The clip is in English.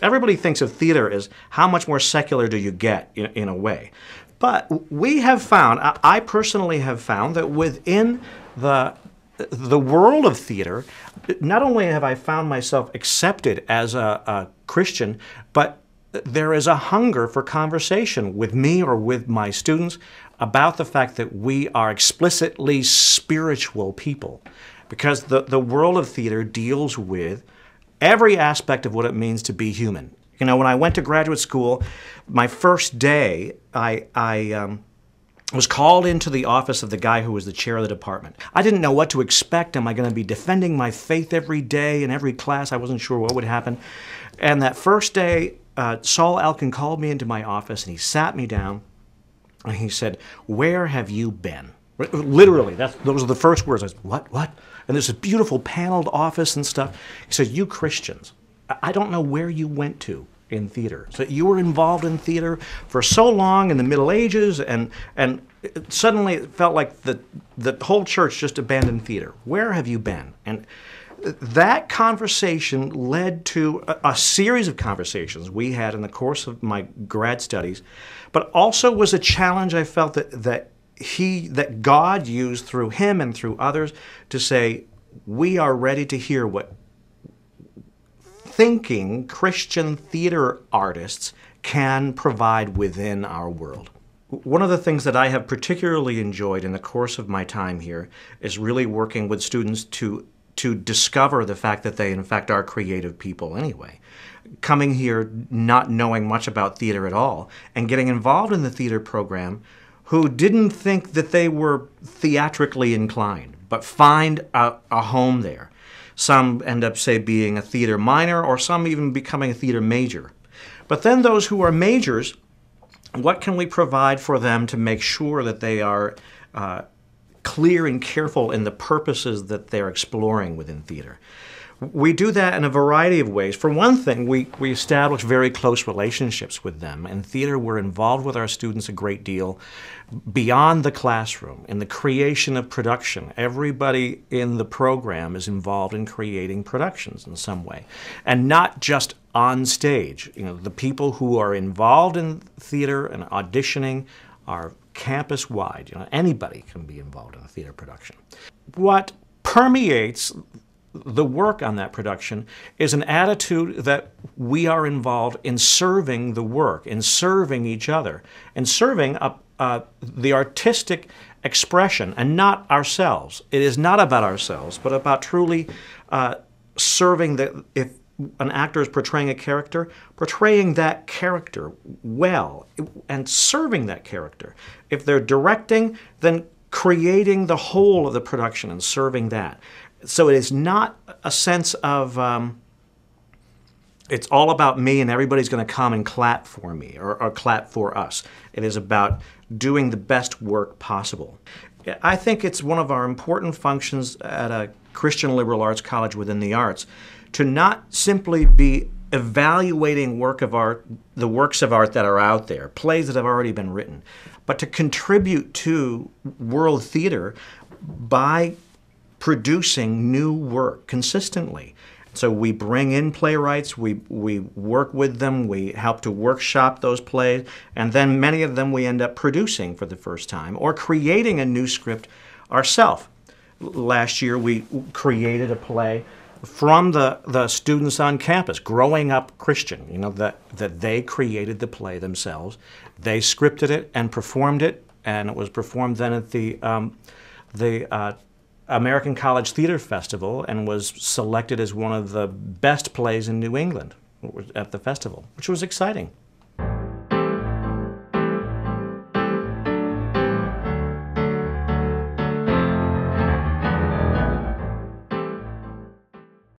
Everybody thinks of theater as how much more secular do you get in a way. But we have found, I personally have found, that within the world of theater, not only have I found myself accepted as a Christian, but there is a hunger for conversation with me or with my students about the fact that we are explicitly spiritual people. Because the world of theater deals with every aspect of what it means to be human. You know, when I went to graduate school, my first day, I was called into the office of the guy who was the chair of the department. I didn't know what to expect. Am I going to be defending my faith every day in every class? I wasn't sure what would happen. And that first day, Saul Elkin called me into my office and he sat me down and he said, "Where have you been?" Literally, those are the first words. I said, what? And there's a beautiful paneled office and stuff. He said, "You Christians, I don't know where you went to in theater. So you were involved in theater for so long in the Middle Ages, and suddenly it felt like the whole church just abandoned theater. Where have you been?" And that conversation led to a series of conversations we had in the course of my grad studies, but also was a challenge I felt that God used through him and through others to say, we are ready to hear what thinking Christian theater artists can provide within our world. One of the things that I have particularly enjoyed in the course of my time here is really working with students to discover the fact that they in fact are creative people anyway. Coming here not knowing much about theater at all and getting involved in the theater program, who didn't think that they were theatrically inclined, but find a home there. Some end up, say, being a theater minor, or some even becoming a theater major. But then those who are majors, what can we provide for them to make sure that they are clear and careful in the purposes that they're exploring within theater? We do that in a variety of ways. For one thing, we establish very close relationships with them. In theater, we're involved with our students a great deal beyond the classroom, in the creation of production. Everybody in the program is involved in creating productions in some way, and not just on stage. You know, the people who are involved in theater and auditioning are campus-wide. You know, anybody can be involved in a theater production. What permeates the work on that production is an attitude that we are involved in serving the work, in serving each other, and serving the artistic expression, and not ourselves. It is not about ourselves, but about truly serving if an actor is portraying a character, portraying that character well, and serving that character. If they're directing, then creating the whole of the production and serving that. So it is not a sense of it's all about me and everybody's going to come and clap for me or clap for us. It is about doing the best work possible. I think it's one of our important functions at a Christian liberal arts college within the arts to not simply be evaluating the works of art that are out there, plays that have already been written, but to contribute to world theater by producing new work consistently. So we bring in playwrights, we work with them, we help to workshop those plays, and then many of them we end up producing for the first time or creating a new script ourselves. Last year we created a play from the students on campus, Growing Up Christian, you know, that they created the play themselves. They scripted it and performed it, and it was performed then at the American College Theater Festival and was selected as one of the best plays in New England at the festival, which was exciting.